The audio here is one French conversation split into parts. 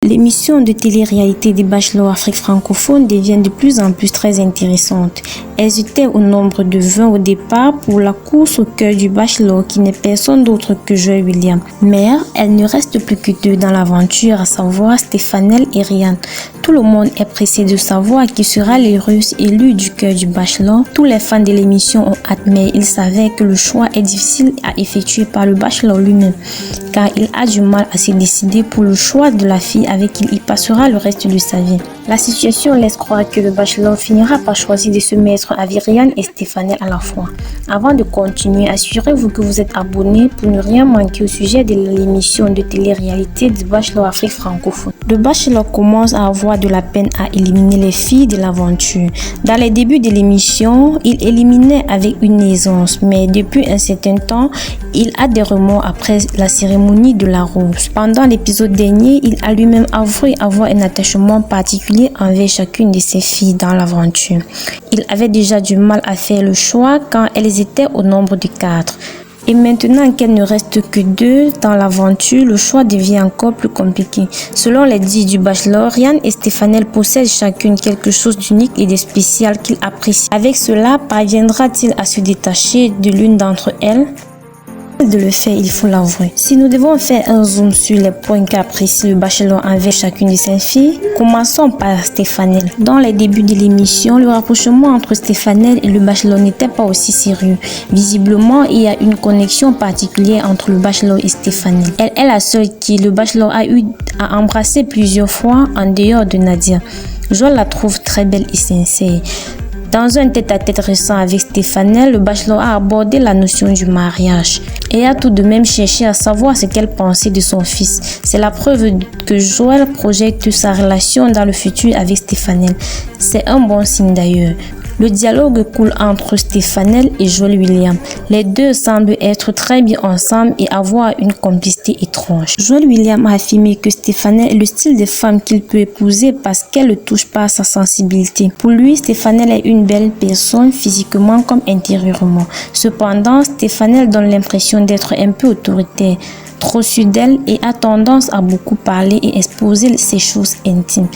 L'émission de télé-réalité des bachelors Afrique francophone devient de plus en plus très intéressante. Elles étaient au nombre de 20 au départ pour la course au cœur du bachelor qui n'est personne d'autre que Joy Williams. Mais elle ne reste plus que deux dans l'aventure, à savoir Stéphanel et Ryan. Tout le monde est pressé de savoir qui sera l'heureuse élue du cœur du bachelor. Tous les fans de l'émission ont hâte, mais ils savaient que le choix est difficile à effectuer par le bachelor lui-même, car il a du mal à se décider pour le choix de la fille avec qui il passera le reste de sa vie. La situation laisse croire que le bachelor finira par choisir de se mettre avec Ryan et Stéphanel à la fois. Avant de continuer, assurez-vous que vous êtes abonné pour ne rien manquer au sujet de l'émission de télé-réalité du bachelor Afrique francophone. Le bachelor commence à avoir de la peine à éliminer les filles de l'aventure. Dans les débuts de l'émission, il éliminait avec une aisance, mais depuis un certain temps, il a des remords après la cérémonie de la rose. Pendant l'épisode dernier, il a lui-même avoué avoir un attachement particulier envers chacune de ses filles dans l'aventure. Il avait déjà du mal à faire le choix quand elles étaient au nombre de 4. Et maintenant qu'elle ne reste que 2 dans l'aventure, le choix devient encore plus compliqué. Selon les dires du bachelor, Ryan et Stéphanel possèdent chacune quelque chose d'unique et de spécial qu'il apprécie. Avec cela, parviendra-t-il à se détacher de l'une d'entre elles? De le faire, il faut l'avouer. Si nous devons faire un zoom sur les points qu'apprécie le bachelor envers chacune de ses filles, commençons par Stéphanel. Dans les débuts de l'émission, le rapprochement entre Stéphanel et le bachelor n'était pas aussi sérieux. Visiblement, il y a une connexion particulière entre le bachelor et Stéphanel. Elle est la seule qui le bachelor a eu à embrasser plusieurs fois en dehors de Nadia. Je la trouve très belle et sincère. Dans un tête-à-tête récent avec Stéphanel, le bachelor a abordé la notion du mariage et a tout de même cherché à savoir ce qu'elle pensait de son fils. C'est la preuve que Joël projette sa relation dans le futur avec Stéphanel. C'est un bon signe d'ailleurs. Le dialogue coule entre Stéphanel et Joy Williams. Les deux semblent être très bien ensemble et avoir une complicité étrange. Joy Williams a affirmé que Stéphanel est le style de femme qu'il peut épouser parce qu'elle ne touche pas à sa sensibilité. Pour lui, Stéphanel est une belle personne physiquement comme intérieurement. Cependant, Stéphanel donne l'impression d'être un peu autoritaire, trop sûre d'elle et a tendance à beaucoup parler et exposer ses choses intimes.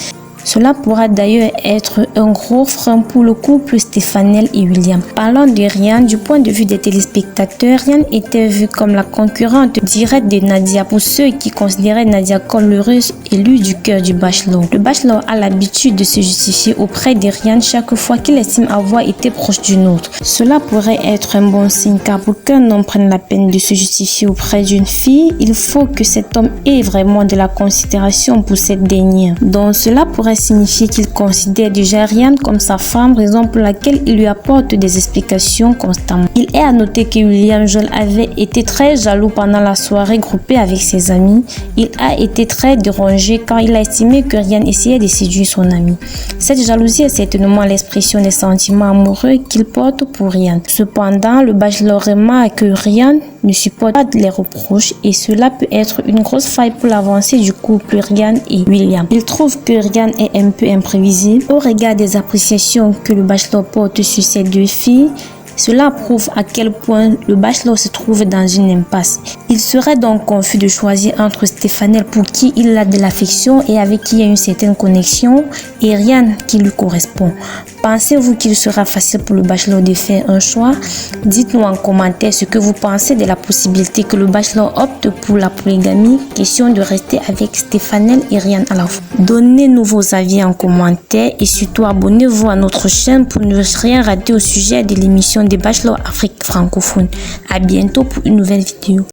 Cela pourra d'ailleurs être un gros frein pour le couple Stéphanel et William. Parlant de Ryan, du point de vue des téléspectateurs, Ryan était vue comme la concurrente directe de Nadia pour ceux qui considéraient Nadia comme l'heureuse élue du cœur du bachelor. Le bachelor a l'habitude de se justifier auprès de Ryan chaque fois qu'il estime avoir été proche d'une autre. Cela pourrait être un bon signe car pour qu'un homme prenne la peine de se justifier auprès d'une fille, il faut que cet homme ait vraiment de la considération pour cette dernière. Donc cela pourrait signifier qu'il considère déjà Ryan comme sa femme, raison pour laquelle il lui apporte des explications constamment. Il est à noter que William Joel avait été très jaloux pendant la soirée groupée avec ses amis. Il a été très dérangé quand il a estimé que Ryan essayait de séduire son ami. Cette jalousie est certainement l'expression des sentiments amoureux qu'il porte pour Ryan. Cependant, le bachelor remarque que Ryan ne supporte pas les reproches et cela peut être une grosse faille pour l'avancée du couple Ryan et William. Il trouve que Ryan est un peu imprévisible au regard des appréciations que le bachelor porte sur ces deux filles. Cela prouve à quel point le bachelor se trouve dans une impasse. Il serait donc confus de choisir entre Stéphanel pour qui il a de l'affection et avec qui il y a une certaine connexion et Ryan qui lui correspond. Pensez-vous qu'il sera facile pour le bachelor de faire un choix? Dites-nous en commentaire ce que vous pensez de la possibilité que le bachelor opte pour la polygamie. Question de rester avec Stéphanel et Ryan à la fois. Donnez-nous vos avis en commentaire et surtout abonnez-vous à notre chaîne pour ne rien rater au sujet de l'émission des bachelors Afrique francophone. À bientôt pour une nouvelle vidéo.